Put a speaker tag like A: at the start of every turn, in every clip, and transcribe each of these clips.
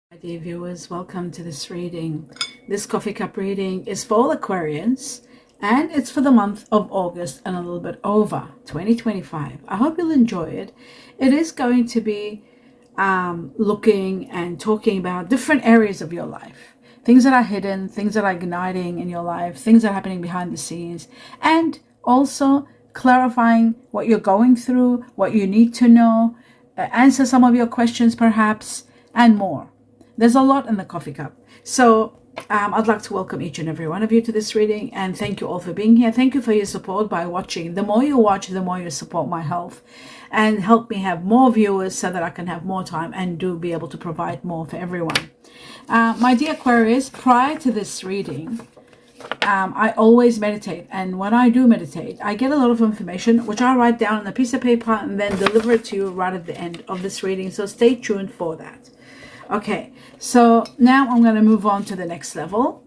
A: Hi dear viewers, welcome to this reading. This coffee cup reading is for all Aquarians and it's for the month of August and a little bit over 2025. I hope you'll enjoy it. It is going to be looking and talking about different areas of your life. Things that are hidden, things that are igniting in your life, things that are happening behind the scenes, and also clarifying what you're going through, what you need to know, answer some of your questions perhaps, and more. There's a lot in the coffee cup. So I'd like to welcome each and every one of you to this reading and thank you all for being here. Thank you for your support by watching. The more you watch, the more you support my health and help me have more viewers so that I can have more time and do be able to provide more for everyone. My dear Aquarius, prior to this reading, I always meditate, and when I do meditate, I get a lot of information which I write down on a piece of paper and then deliver it to you right at the end of this reading. So stay tuned for that. Okay, so now I'm going to move on to the next level.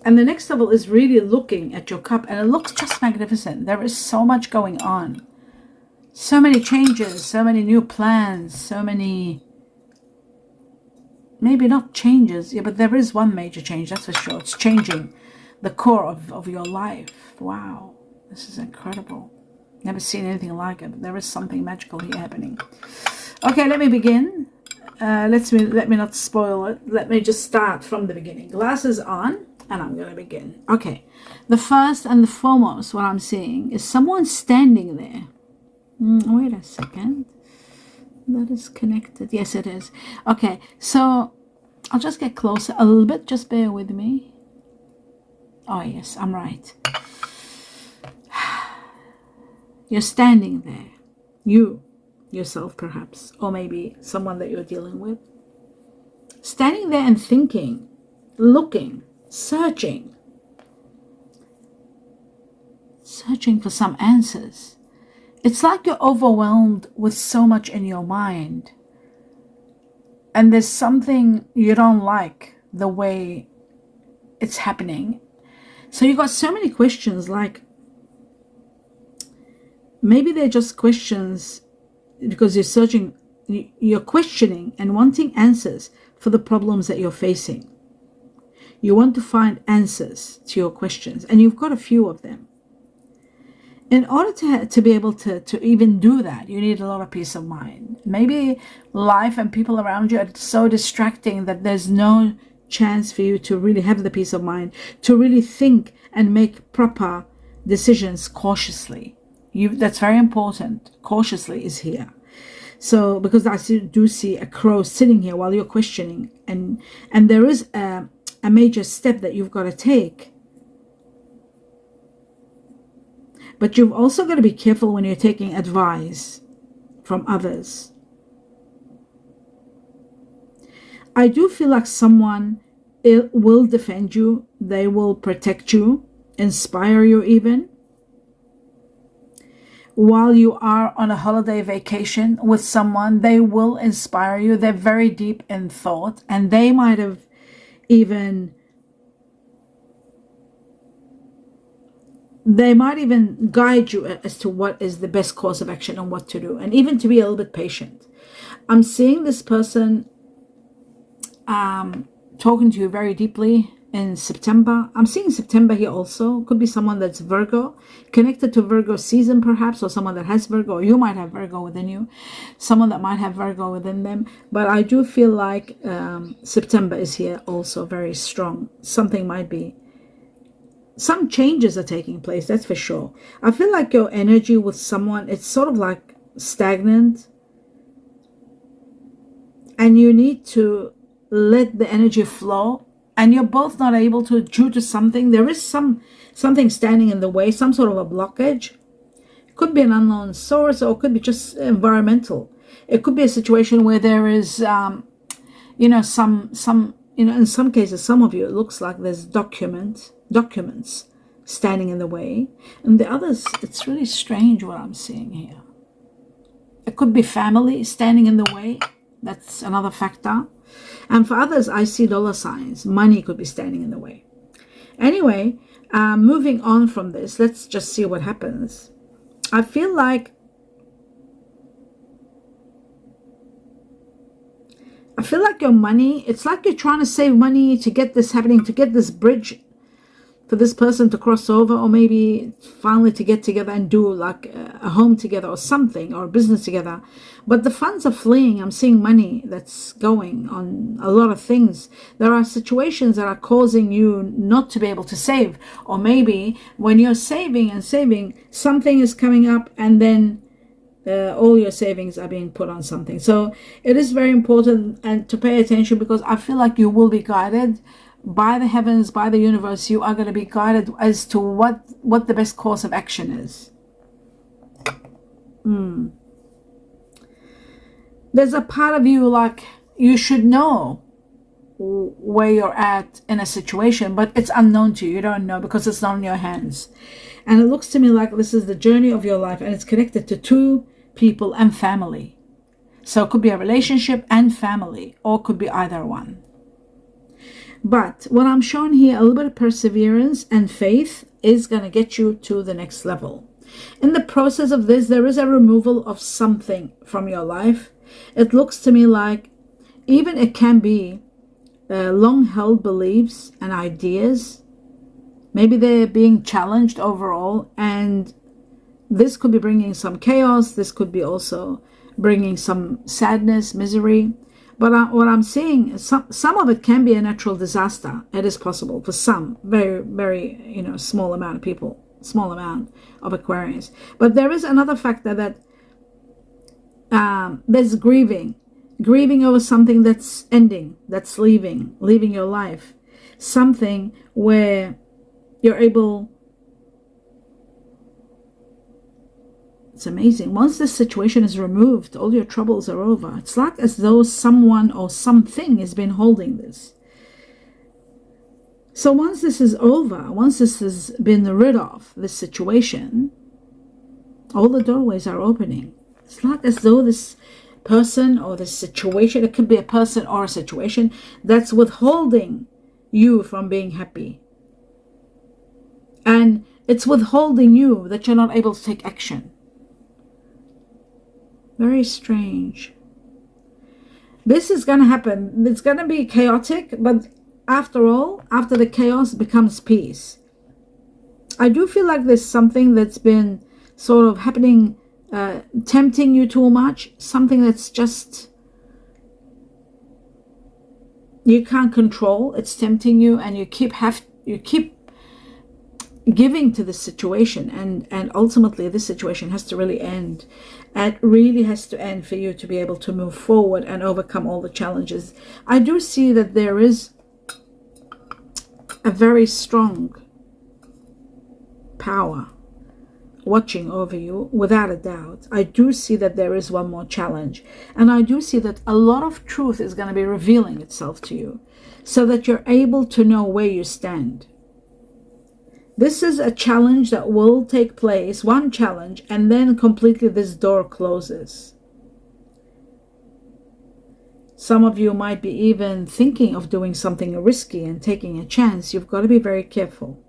A: And the next level is really looking at your cup, and it looks just magnificent. There is so much going on. So many changes, so many new plans, so many, maybe not changes, yeah, but there is one major change, that's for sure. It's changing the core of your life. Wow, this is incredible. Never seen anything like it, but there is something magical here happening. Okay, let me begin. Let me not spoil it. Let me just start from the beginning. Glasses on, and I'm going to begin. Okay, the first and the foremost, what I'm seeing is someone standing there. Wait a second. That is connected. Yes, it is. Okay, so I'll just get closer a little bit. Just bear with me. Oh, yes, I'm right. You're standing there. You. Yourself perhaps, or maybe someone that you're dealing with, standing there and thinking, looking, searching for some answers. It's like you're overwhelmed with so much in your mind, and there's something you don't like the way it's happening. So you got so many questions, like maybe they're just questions because you're questioning and wanting answers for the problems that you're facing. You want to find answers to your questions, and you've got a few of them. In order to be able to even do that, you need a lot of peace of mind. Maybe life and people around you are so distracting that there's no chance for you to really have the peace of mind, to really think and make proper decisions cautiously. That's very important. Cautiously is here. So because I do see a crow sitting here while you're questioning, and there is a major step that you've got to take. But you've also got to be careful when you're taking advice from others. I do feel like someone will defend you. They will protect you, inspire you even. While you are on a holiday vacation with someone, they will inspire you. They're very deep in thought, and they might have even guide you as to what is the best course of action and what to do, and even to be a little bit patient. I'm seeing this person talking to you very deeply in September. I'm seeing September here also. Could be someone that's Virgo, connected to Virgo season perhaps, or someone that has Virgo, or you might have Virgo within you, someone that might have Virgo within them. But I do feel like September is here also very strong. Something might be, some changes are taking place, that's for sure. I feel like your energy with someone, it's sort of like stagnant, and you need to let the energy flow, and you're both not able to due to something. There is something standing in the way, some sort of a blockage. It could be an unknown source, or it could be just environmental. It could be a situation where there is some in some cases, some of you, it looks like there's documents standing in the way, and the others, it's really strange what I'm seeing here. It could be family standing in the way. That's another factor. And for others, I see dollar signs. Money could be standing in the way. Anyway, moving on from this, let's just see what happens. I feel like I feel like your money, it's like you're trying to save money to get this happening, to get this bridge for this person to cross over, or maybe finally to get together and do like a home together or something, or a business together. But the funds are fleeing. I'm seeing money that's going on a lot of things. There are situations that are causing you not to be able to save, or maybe when you're saving and saving, something is coming up, and then all your savings are being put on something. So it is very important and to pay attention, because I feel like you will be guided by the heavens, by the universe. You are going to be guided as to what the best course of action is. There's a part of you like you should know where you're at in a situation, but it's unknown to you. You don't know because it's not in your hands. And it looks to me like this is the journey of your life, and it's connected to two people and family. So it could be a relationship and family, or it could be either one. But what I'm showing here, a little bit of perseverance and faith is going to get you to the next level. In the process of this, there is a removal of something from your life. It looks to me like even it can be long-held beliefs and ideas. Maybe they're being challenged overall, and this could be bringing some chaos. This could be also bringing some sadness, misery. But what I'm seeing, some of it can be a natural disaster. It is possible for some, very, very, small amount of people, small amount of Aquarians. But there is another factor that there's grieving over something that's ending, that's leaving your life. Something where you're able. It's amazing. Once this situation is removed, all your troubles are over. It's like as though someone or something has been holding this. So once this is over, once this has been rid of, this situation, all the doorways are opening. It's like as though this person or this situation, it could be a person or a situation that's withholding you from being happy. And it's withholding you that you're not able to take action. Very strange. This is going to happen. It's going to be chaotic, but after all, after the chaos becomes peace. I do feel like there's something that's been sort of happening, tempting you too much, something that's just you can't control. It's tempting you, and you keep giving to this situation, and ultimately this situation has to really end. It really has to end for you to be able to move forward and overcome all the challenges. I do see that there is a very strong power watching over you, without a doubt. I do see that there is one more challenge, and I do see that a lot of truth is going to be revealing itself to you, so that you're able to know where you stand. This is a challenge that will take place, one challenge, and then completely this door closes. Some of you might be even thinking of doing something risky and taking a chance. You've got to be very careful.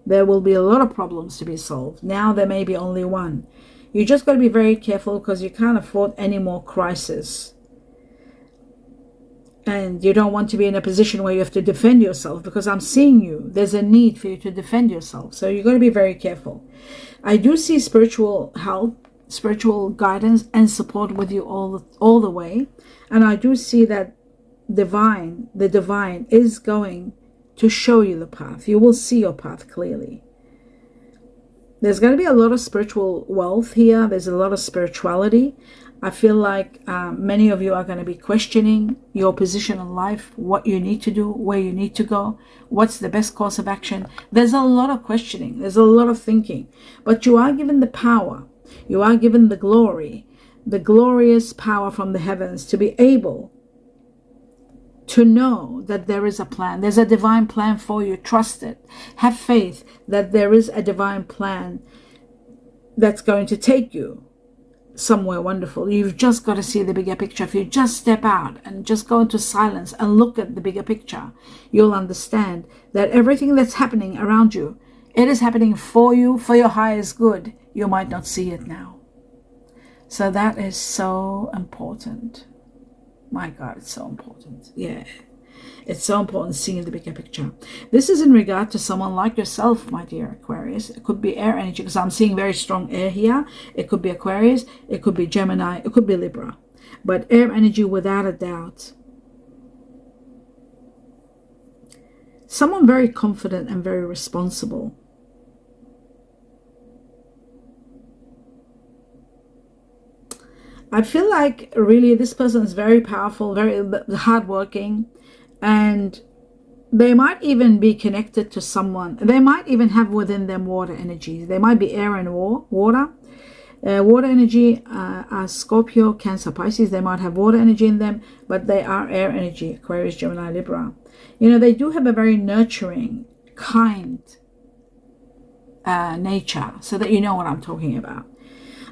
A: There will be a lot of problems to be solved. Now there may be only one. You just got to be very careful, because you can't afford any more crisis. And you don't want to be in a position where you have to defend yourself, because I'm seeing you. There's a need for you to defend yourself. So you've got to be very careful. I do see spiritual help, spiritual guidance and support with you all the way. And I do see that the divine is going to show you the path. You will see your path clearly. There's going to be a lot of spiritual wealth here. There's a lot of spirituality. I feel like many of you are going to be questioning your position in life, what you need to do, where you need to go, what's the best course of action. There's a lot of questioning. There's a lot of thinking. But you are given the power. You are given the glory, the glorious power from the heavens to be able to know that there is a plan. There's a divine plan for you. Trust it. Have faith that there is a divine plan that's going to take you somewhere wonderful. You've just got to see the bigger picture. If you just step out and just go into silence and look at the bigger picture, you'll understand that everything that's happening around you, it is happening for you, for your highest good. You might not see it now. So that is so important. My God, it's so important. Yeah. It's so important seeing the bigger picture. This is in regard to someone like yourself, my dear Aquarius. It could be air energy, because I'm seeing very strong air here. It could be Aquarius. It could be Gemini. It could be Libra. But air energy, without a doubt. Someone very confident and very responsible. I feel like really this person is very powerful, very hardworking, and they might even be connected to someone. They might even have within them water energies. They might be air and water. Water energy are Scorpio, Cancer, Pisces. They might have water energy in them, but they are air energy, Aquarius, Gemini, Libra. You know, they do have a very nurturing, kind nature, so that you know what I'm talking about.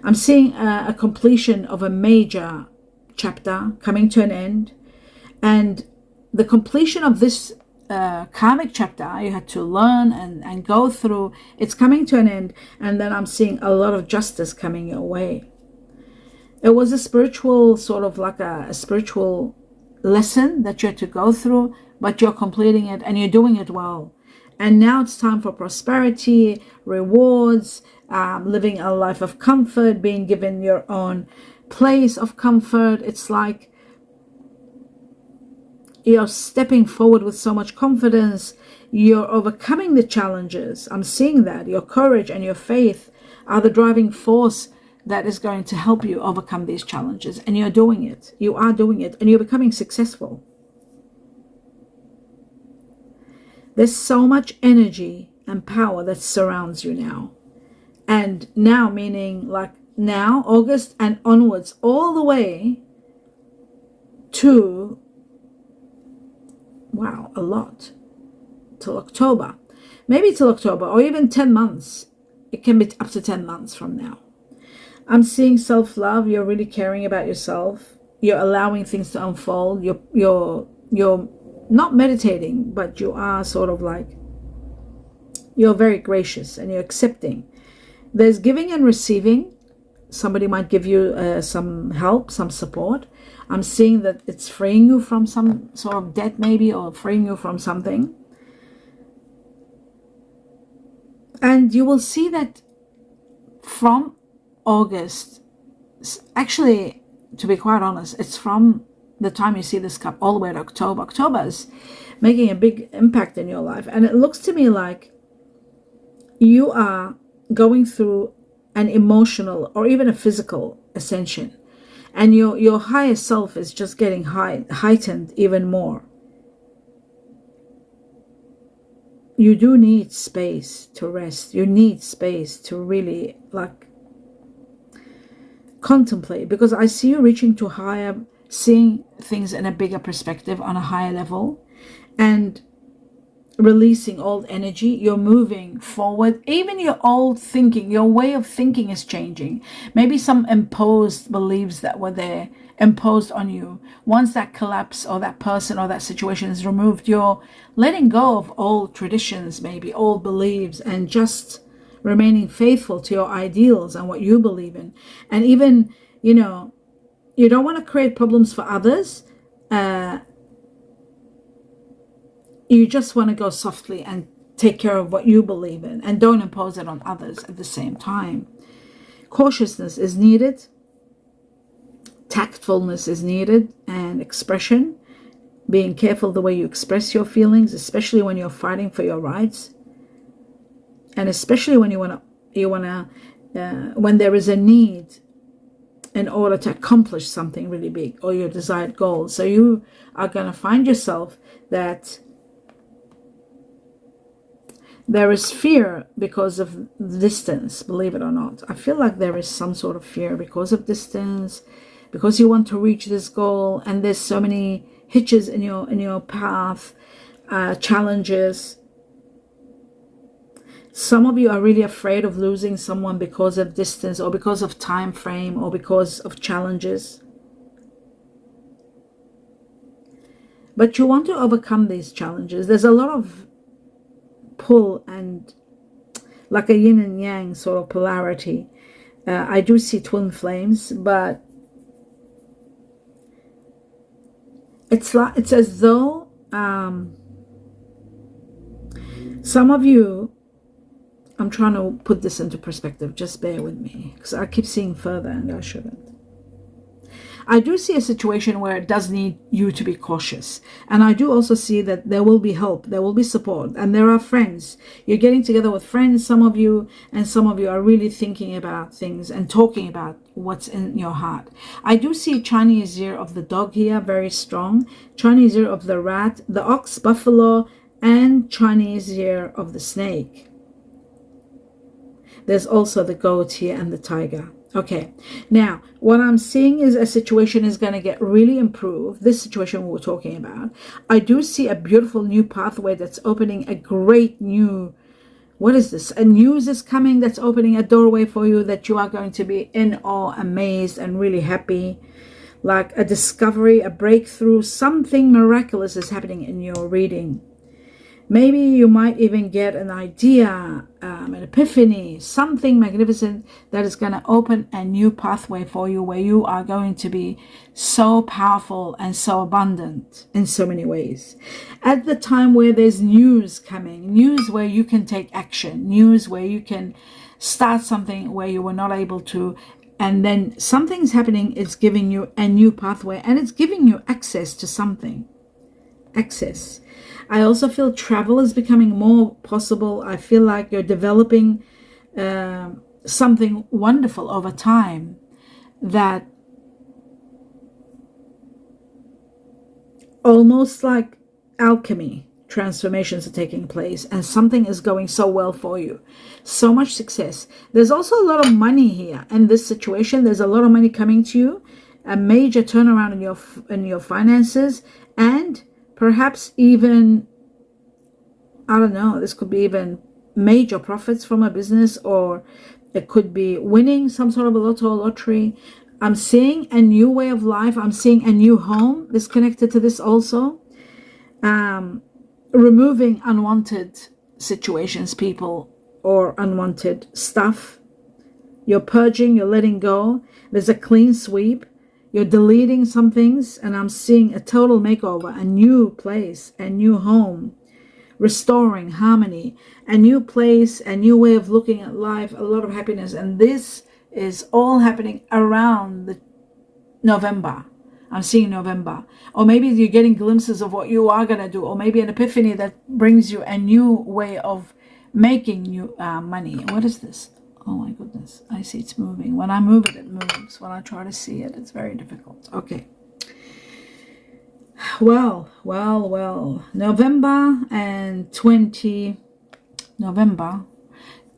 A: I'm seeing a completion of a major chapter coming to an end, and the completion of this karmic chapter you had to learn and go through, it's coming to an end, and then I'm seeing a lot of justice coming your way. It was a spiritual, sort of like a spiritual lesson that you had to go through, but you're completing it and you're doing it well. And now it's time for prosperity, rewards, living a life of comfort, being given your own place of comfort. It's like you're stepping forward with so much confidence. You're overcoming the challenges. I'm seeing that. Your courage and your faith are the driving force that is going to help you overcome these challenges. And you're doing it. You are doing it. And you're becoming successful. There's so much energy and power that surrounds you now. And now, meaning like now, August and onwards, all the way to, wow, a lot, till October. Maybe till October, or even 10 months. It can be up to 10 months from now. I'm seeing self-love. You're really caring about yourself. You're allowing things to unfold. You're not meditating, but you are sort of like, you're very gracious and you're accepting. There's giving and receiving. Somebody might give you some help, some support. I'm seeing that it's freeing you from some sort of debt maybe, or freeing you from something. And you will see that from August, actually, to be quite honest, it's from the time you see this cup all the way to October. October is making a big impact in your life. And it looks to me like you are going through an emotional or even a physical ascension, and your higher self is just getting heightened even more. You do need space to rest. You need space to really like contemplate, because I see you reaching to higher, seeing things in a bigger perspective on a higher level, and releasing old energy. You're moving forward. Even your old thinking, your way of thinking is changing. Maybe some imposed beliefs that were there, imposed on you. Once that collapse or that person or that situation is removed, you're letting go of old traditions, maybe old beliefs, and just remaining faithful to your ideals and what you believe in. And even, you know, you don't want to create problems for others. You just want to go softly and take care of what you believe in, and don't impose it on others at the same time. Cautiousness is needed. Tactfulness is needed, and expression. Being careful the way you express your feelings, especially when you're fighting for your rights. And especially when when there is a need in order to accomplish something really big or your desired goal. So you are going to find yourself that there is fear because of distance, believe it or not. I feel like there is some sort of fear because of distance, because you want to reach this goal, and there's so many hitches in your path, challenges. Some of you are really afraid of losing someone because of distance, or because of time frame, or because of challenges. But you want to overcome these challenges. There's a lot of pull and like a yin and yang sort of polarity. I do see twin flames, but it's as though some of you, I'm trying to put this into perspective, just bear with me, because I keep seeing further and I shouldn't. I do see a situation where it does need you to be cautious. And I do also see that there will be help, there will be support, and there are friends. You're getting together with friends, some of you, and some of you are really thinking about things and talking about what's in your heart. I do see Chinese year of the dog here, very strong. Chinese year of the rat, the ox, buffalo, and Chinese year of the snake. There's also the goat here and the tiger. Okay, now what I'm seeing is a situation is going to get really improved. This situation we're talking about. I do see a beautiful new pathway that's opening a great new, what is this? A news is coming that's opening a doorway for you that you are going to be in awe, amazed, and really happy. Like a discovery, a breakthrough, something miraculous is happening in your reading. Maybe you might even get an idea, an epiphany, something magnificent that is going to open a new pathway for you where you are going to be so powerful and so abundant in so many ways. At the time where there's news coming, news where you can take action, news where you can start something where you were not able to, and then something's happening, it's giving you a new pathway and it's giving you access to something. Access. I also feel travel is becoming more possible. I feel like you're developing something wonderful over time, that almost like alchemy, transformations are taking place and something is going so well for you. So much success. There's also a lot of money here in this situation. There's a lot of money coming to you, a major turnaround in your finances, and perhaps even, I don't know, this could be even major profits from a business, or it could be winning some sort of a lottery. I'm seeing a new way of life. I'm seeing a new home that's connected to this also. Removing unwanted situations, people, or unwanted stuff. You're purging, you're letting go. There's a clean sweep. You're deleting some things, and I'm seeing a total makeover, a new place, a new home, restoring harmony, a new place, a new way of looking at life, a lot of happiness. And this is all happening around the November. I'm seeing November. Or maybe you're getting glimpses of what you are going to do, or maybe an epiphany that brings you a new way of making new money. What is this? Oh my goodness, I see it's moving. When I move it, it moves. When I try to see it, it's very difficult. Okay. Well. November and 20 November.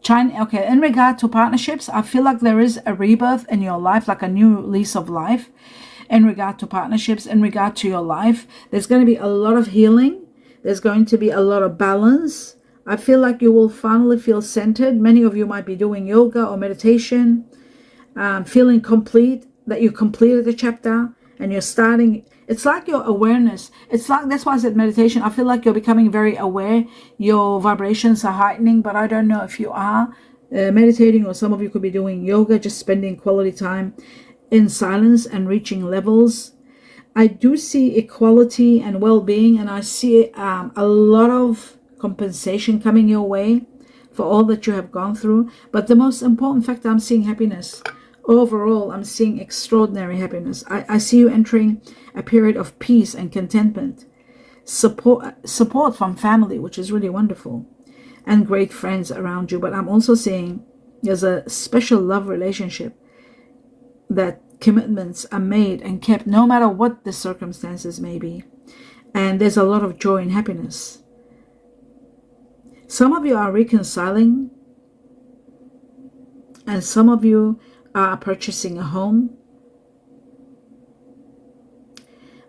A: China. Okay, in regard to partnerships, I feel like there is a rebirth in your life, like a new lease of life. In regard to partnerships, in regard to your life, there's going to be a lot of healing. There's going to be a lot of balance. I feel like you will finally feel centered. Many of you might be doing yoga or meditation, feeling complete, that you completed the chapter and you're starting. It's like your awareness. It's like, that's why I said meditation. I feel like you're becoming very aware. Your vibrations are heightening, but I don't know if you are meditating, or some of you could be doing yoga, just spending quality time in silence and reaching levels. I do see equality and well-being, and I see a lot of compensation coming your way for all that you have gone through. But the most important factor, I'm seeing happiness. Overall, I'm seeing extraordinary happiness. I see you entering a period of peace and contentment. Support from family, which is really wonderful, and great friends around you. But I'm also seeing there's a special love relationship, that commitments are made and kept no matter what the circumstances may be. And there's a lot of joy and happiness. Some of you are reconciling, and some of you are purchasing a home.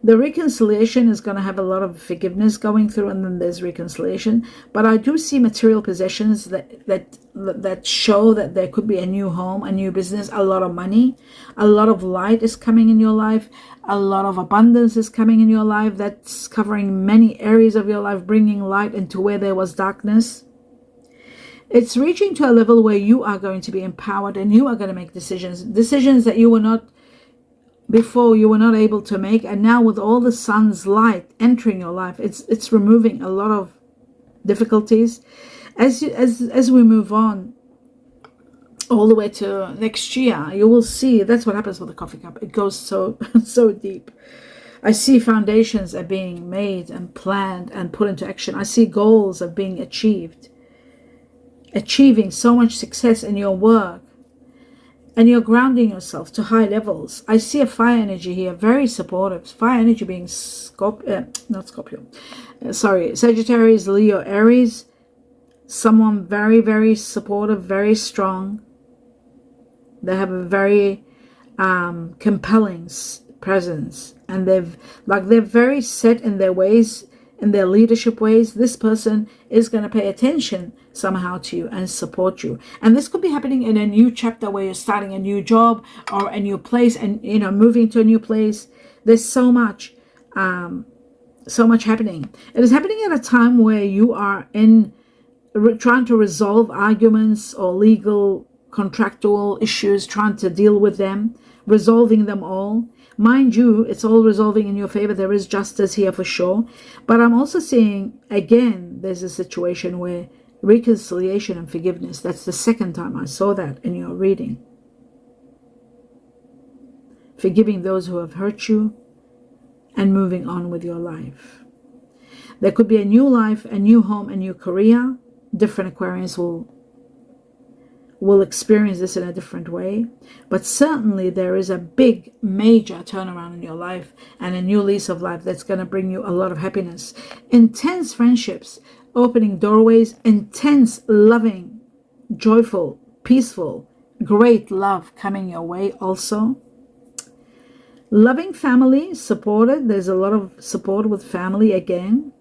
A: The reconciliation is going to have a lot of forgiveness going through, and then there's reconciliation. But I do see material possessions that show that there could be a new home, a new business, a lot of money, a lot of light is coming in your life, a lot of abundance is coming in your life. That's covering many areas of your life, bringing light into where there was darkness. It's reaching to a level where you are going to be empowered, and you are going to make decisions that you were not before you were not able to make, and now with all the sun's light entering your life, it's removing a lot of difficulties. As we move on all the way to next year, you will see that's what happens with the coffee cup. It goes so so deep. I see foundations are being made and planned and put into action. I see goals are being achieving so much success in your work, and you're grounding yourself to high levels. I see a fire energy here, very supportive. Fire energy being not Scorpio, sorry, Sagittarius, Leo, Aries. Someone very, very supportive, very strong. They have a very compelling presence, and they're very set in their ways, in their leadership ways. This person is going to pay attention somehow to you and support you. And this could be happening in a new chapter where you're starting a new job or a new place, and moving to a new place. There's so much happening. It is happening at a time where you are trying to resolve arguments or legal contractual issues, trying to deal with them, resolving them all. Mind you, it's all resolving in your favor. There is justice here for sure. But I'm also seeing, again, there's a situation where reconciliation and forgiveness. That's the second time I saw that in your reading. Forgiving those who have hurt you and moving on with your life. There could be a new life, a new home, a new career. Different Aquarians will experience this in a different way, but certainly there is a big major turnaround in your life and a new lease of life that's going to bring you a lot of happiness. Intense friendships opening doorways, intense, loving, joyful, peaceful, great love coming your way also. Loving family, supported. There's a lot of support with family again.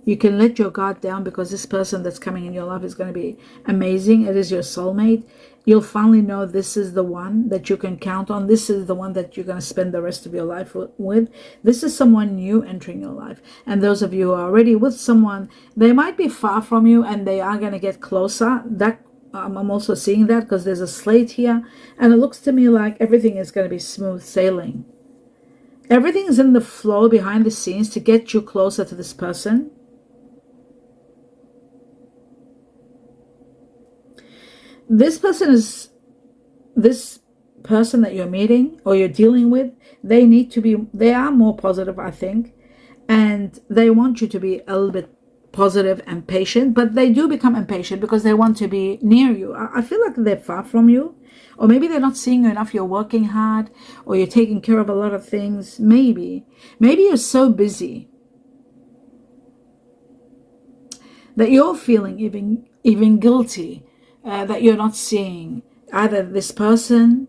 A: You can let your guard down because this person that's coming in your life is going to be amazing. It is your soulmate. You'll finally know this is the one that you can count on. This is the one that you're going to spend the rest of your life with. This is someone new entering your life. And those of you who are already with someone, they might be far from you and they are going to get closer. That I'm also seeing that because there's a slate here. And it looks to me like everything is going to be smooth sailing. Everything is in the flow behind the scenes to get you closer to this person. This person that you're meeting or you're dealing with, they are more positive, I think, and they want you to be a little bit positive and patient, but they do become impatient because they want to be near you. I feel like they're far from you, or maybe they're not seeing you enough. You're working hard, or you're taking care of a lot of things. Maybe you're so busy that you're feeling even guilty. That you're not seeing either this person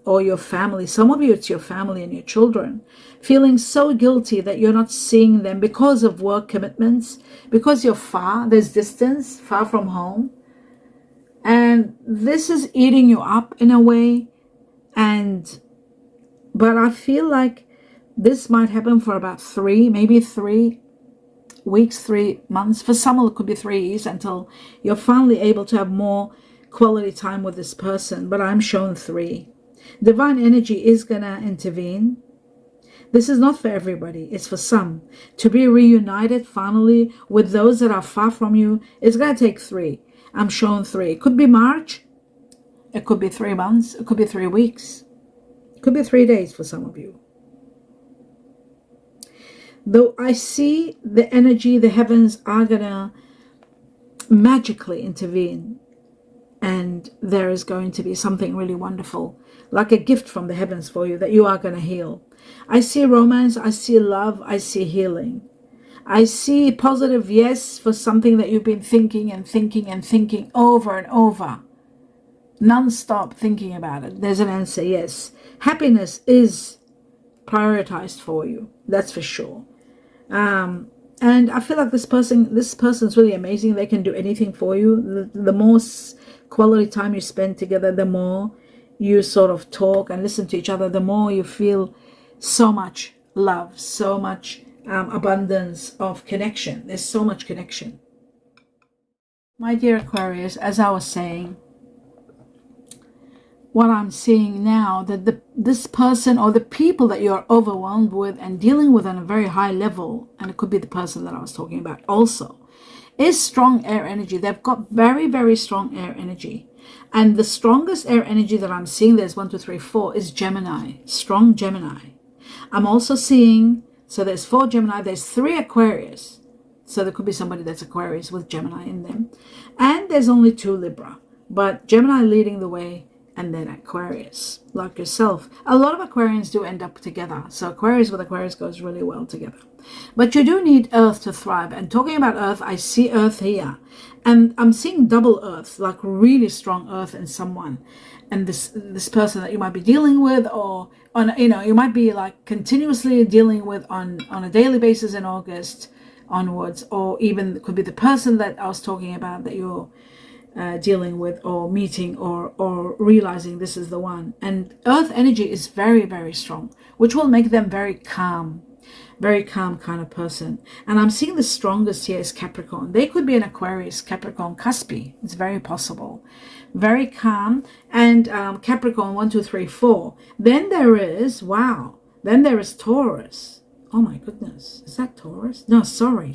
A: or your family. Some of you, it's your family and your children. Feeling so guilty that you're not seeing them because of work commitments, because you're far, there's distance, far from home. And this is eating you up in a way. But I feel like this might happen for about 3 weeks, 3 months. For some, it could be 3 years until you're finally able to have more quality time with this person. But I'm shown 3. Divine energy is going to intervene. This is not for everybody. It's for some. To be reunited finally with those that are far from you, it's going to take 3. I'm shown 3. It could be March. It could be 3 months. It could be 3 weeks. It could be 3 days for some of you. Though I see the energy, the heavens are going to magically intervene. And there is going to be something really wonderful, like a gift from the heavens for you that you are going to heal. I see romance, I see love, I see healing. I see positive yes for something that you've been thinking and thinking and thinking over and over. Non-stop thinking about it. There's an answer, yes. Happiness is prioritized for you, that's for sure. And I feel like this person's really amazing. They can do anything for you. The more quality time you spend together, the more you sort of talk and listen to each other, the more you feel so much love, so much abundance of connection. There's so much connection. My dear Aquarius, as I was saying, what I'm seeing now, that this person or the people that you're overwhelmed with and dealing with on a very high level, and it could be the person that I was talking about also, is strong air energy. They've got very, very strong air energy. And the strongest air energy that I'm seeing, there's 1, 2, 3, 4, is Gemini, strong Gemini. I'm also seeing, so there's 4 Gemini, there's 3 Aquarius. So there could be somebody that's Aquarius with Gemini in them. And there's only 2 Libra. But Gemini leading the way, and then Aquarius, like yourself. A lot of Aquarians do end up together. So Aquarius with Aquarius goes really well together. But you do need Earth to thrive. And talking about Earth, I see Earth here. And I'm seeing double Earth, like really strong Earth in someone. And this person that you might be dealing with, or on, you might be like continuously dealing with on a daily basis in August onwards, or even it could be the person that I was talking about that you're dealing with or meeting or realizing this is the one. And Earth energy is very, very strong, which will make them very calm kind of person. And I'm seeing the strongest here is Capricorn. They could be an Aquarius, Capricorn, Cuspy. It's very possible. Very calm. And Capricorn, 1, 2, 3, 4. Then there is, then there is Taurus. Oh my goodness. Is that Taurus? No, sorry.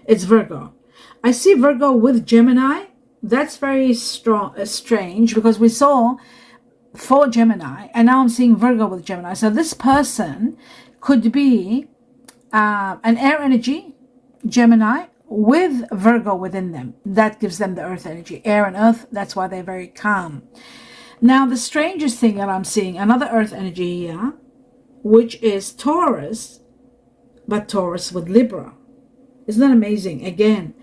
A: It's Virgo. I see Virgo with Gemini. That's very strange, because we saw 4 Gemini and now I'm seeing Virgo with Gemini. So this person could be an air energy, Gemini, with Virgo within them. That gives them the earth energy. Air and earth, that's why they're very calm. Now, the strangest thing that I'm seeing, another earth energy here, which is Taurus, but Taurus with Libra. Isn't that amazing? Again,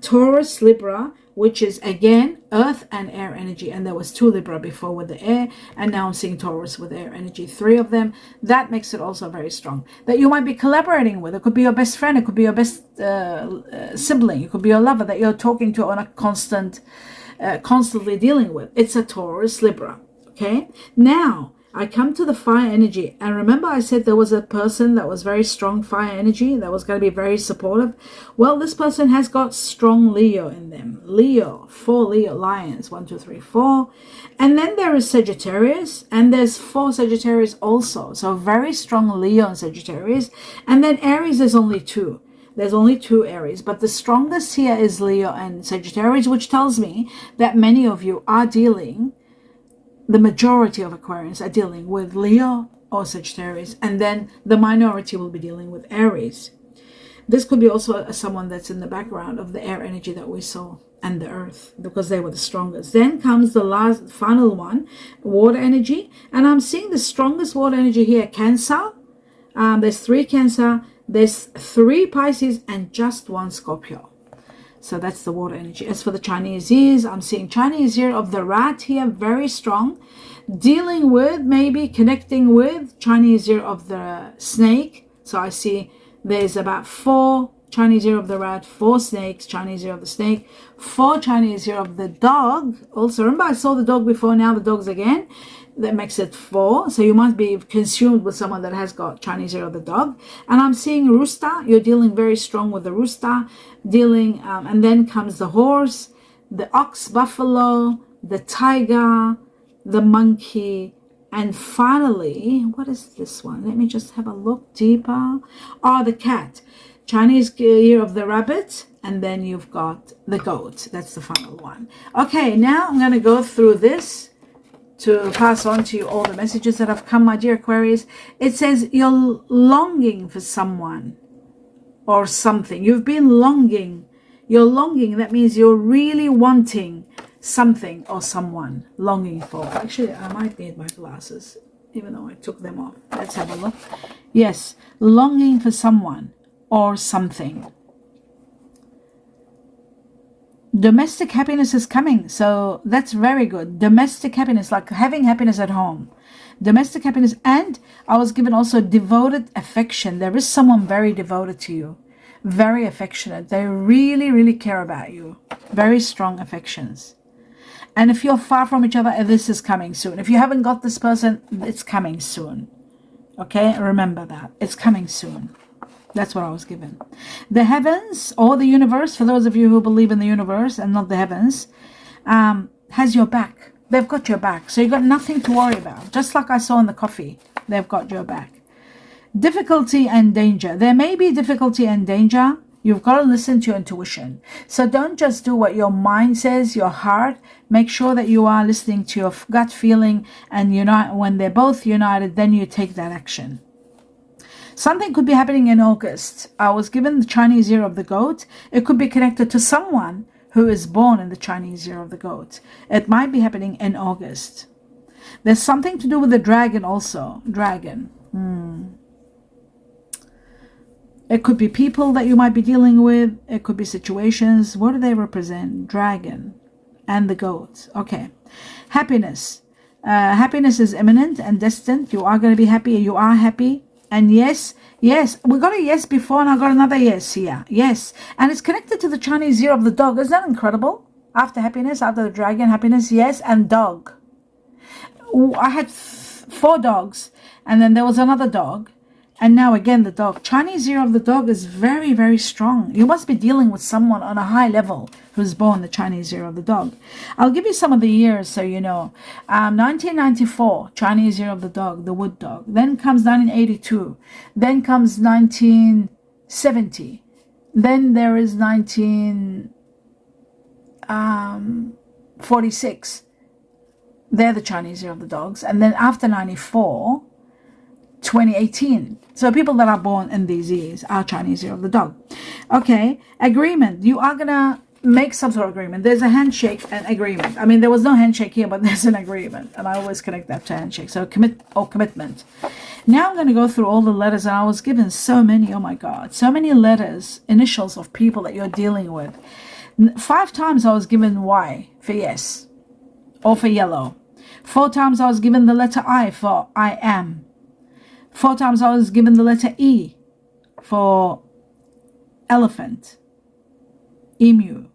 A: Taurus, Libra, which is again earth and air energy. And there was 2 Libra before with the air, and now I'm seeing Taurus with air energy, 3 of them. That makes it also very strong. That you might be collaborating with. It could be your best friend, it could be your best sibling, it could be your lover that you're talking to on a constantly dealing with. It's a Taurus, Libra. Okay, now I come to the fire energy, and remember I said there was a person that was very strong fire energy that was going to be very supportive. Well, this person has got strong Leo in them. Leo, 4 Leo lions, 1, 2, 3, 4. And then there is Sagittarius, and there's 4 Sagittarius also. So very strong Leo and Sagittarius. And then Aries is only 2. There's only 2 Aries, but the strongest here is Leo and Sagittarius, which tells me that many of you are dealing, the majority of Aquarians are dealing with Leo or Sagittarius, and then the minority will be dealing with Aries. This could be also someone that's in the background of the air energy that we saw and the earth, because they were the strongest. Then comes the final one, water energy, and I'm seeing the strongest water energy here, Cancer. There's 3 Cancer, there's 3 Pisces, and just 1 Scorpio. So that's the water energy. As for the Chinese years, I'm seeing Chinese year of the rat here, very strong. Dealing with, maybe connecting with Chinese year of the snake. So I see there's about 4 Chinese year of the rat, 4 snakes, Chinese year of the snake, 4 Chinese year of the dog. Also, remember I saw the dog before, now the dogs again. That makes it 4. So you must be consumed with someone that has got Chinese year of the dog. And I'm seeing rooster. You're dealing very strong with the rooster. And then comes the horse, the ox, buffalo, the tiger, the monkey, and finally, what is this one? Let me just have a look deeper. Oh, the cat. Chinese year of the rabbit, and then you've got the goat. That's the final one. Okay, now I'm going to go through this to pass on to you all the messages that have come, my dear Aquarius. It says you're longing for someone or something. You've been longing. You're longing. That means you're really wanting something or someone. Longing for. Actually, I might need my glasses, even though I took them off. Let's have a look. Yes, longing for someone or something. Domestic happiness is coming, so that's very good. Domestic happiness, like having happiness at home. Domestic happiness, and I was given also devoted affection. There is someone very devoted to you, very affectionate. They really, really care about you. Very strong affections. And if you're far from each other, this is coming soon. If you haven't got this person, it's coming soon. Okay, remember that. It's coming soon. That's what I was given. The heavens or the universe, for those of you who believe in the universe and not the heavens, has your back. they've got your back. So you've got nothing to worry about. Just like I saw in the coffee, they've got your back. Difficulty and danger. There may be difficulty and danger. You've got to listen to your intuition. So don't just do what your mind says, your heart. Make sure that you are listening to your gut feeling, and when they're both united, then you take that action. Something could be happening in August. I was given the Chinese year of the goat. It could be connected to someone who is born in the Chinese year of the goat. It might be happening in August. There's something to do with the dragon also. Dragon. It could be people that you might be dealing with. It could be situations. What do they represent? Dragon and the goat. Okay. Happiness. Happiness is imminent and distant. You are going to be happy. You are happy. And yes, we got a yes before, and I got another yes here. Yes. And it's connected to the Chinese year of the dog. Isn't that incredible? After happiness, after the dragon, happiness, yes, and dog. I had 4 dogs, and then there was another dog. And now again, the dog. Chinese year of the dog is very, very strong. You must be dealing with someone on a high level who's born the Chinese year of the dog. I'll give you some of the years so you know. 1994, Chinese year of the dog, the wood dog. Then comes 1982. Then comes 1970. Then there is 1946. They're the Chinese year of the dogs. And then after 94, 2018. So people that are born in these years are Chinese year of the dog. Okay, agreement. You are gonna make some sort of agreement. There's a handshake and agreement. I mean, there was no handshake here, but there's an agreement, and I always connect that to handshake. So commitment. Now I'm going to go through all the letters, and I was given so many. Oh my God, so many letters, initials of people that you're dealing with. 5 times I was given Y for yes, or for yellow. 4 times I was given the letter I for I am. 4 times I was given the letter E for elephant, emu.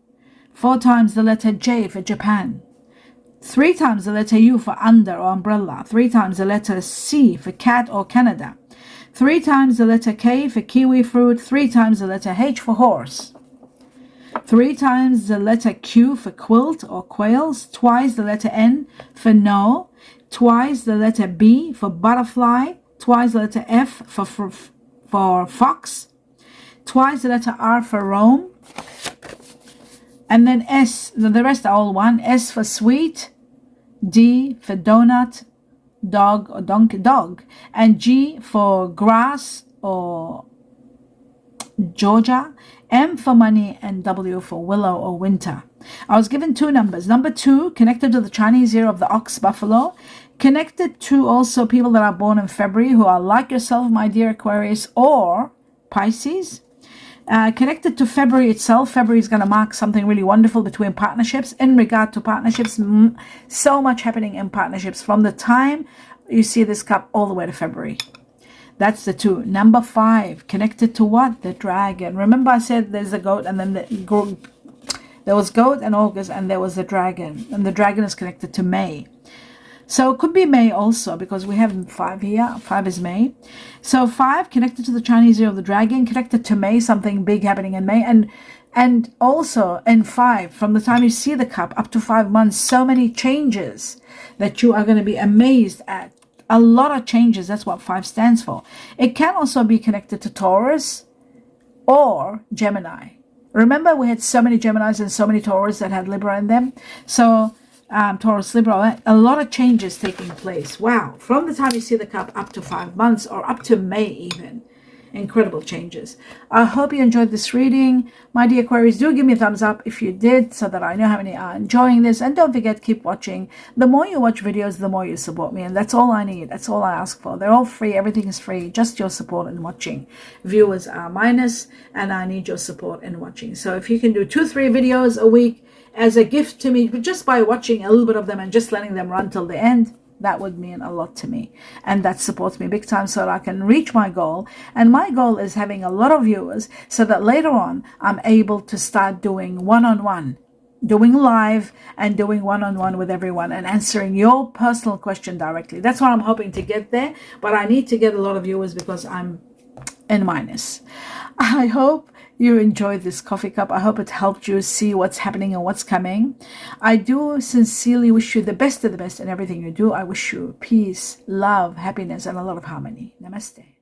A: 4 times the letter J for Japan. 3 times the letter U for under or umbrella. 3 times the letter C for cat or Canada. 3 times the letter K for kiwi fruit. 3 times the letter H for horse. 3 times the letter Q for quilt or quails. Twice the letter N for no. Twice the letter B for butterfly. Twice the letter F for fox. Twice the letter R for Rome. And then S, the rest are all one. S for sweet. D for donut, dog or donkey, dog. And G for grass or Georgia. M for money, and W for willow or winter. I was given 2 numbers. Number 2, connected to the Chinese year of the ox buffalo. Connected to also people that are born in February who are like yourself, my dear Aquarius, or Pisces. Connected to February itself. February is going to mark something really wonderful between partnerships. In regard to partnerships, so much happening in partnerships from the time you see this cup all the way to February. That's the 2. Number 5, connected to what? The dragon. Remember I said there's a goat, and then there was goat in August, and there was the dragon. And the dragon is connected to May. So it could be May also, because we have 5 here. 5 is May. So 5 connected to the Chinese year of the dragon, connected to May, something big happening in May. And also in 5, from the time you see the cup up to 5 months, so many changes that you are going to be amazed at. A lot of changes. That's what 5 stands for. It can also be connected to Taurus or Gemini. Remember, we had so many Geminis and so many Taurus that had Libra in them. So Taurus, Libra, a lot of changes taking place. Wow. From the time you see the cup up to 5 months, or up to May even. Incredible changes. I hope you enjoyed this reading. My dear Aquarius, do give me a thumbs up if you did, so that I know how many are enjoying this. And don't forget, keep watching. The more you watch videos, the more you support me. And that's all I need. That's all I ask for. They're all free. Everything is free. Just your support and watching. Viewers are minus, and I need your support in watching. So if you can do 2-3 videos a week as a gift to me, just by watching a little bit of them and just letting them run till the end, that would mean a lot to me, and that supports me big time, so that I can reach my goal. And my goal is having a lot of viewers, so that later on I'm able to start doing one-on-one, doing live, and doing one-on-one with everyone, and answering your personal question directly. That's what I'm hoping to get there, but I need to get a lot of viewers, because I'm and minus. I hope you enjoyed this coffee cup. I hope it helped you see what's happening and what's coming. I do sincerely wish you the best of the best in everything you do. I wish you peace, love, happiness, and a lot of harmony. Namaste.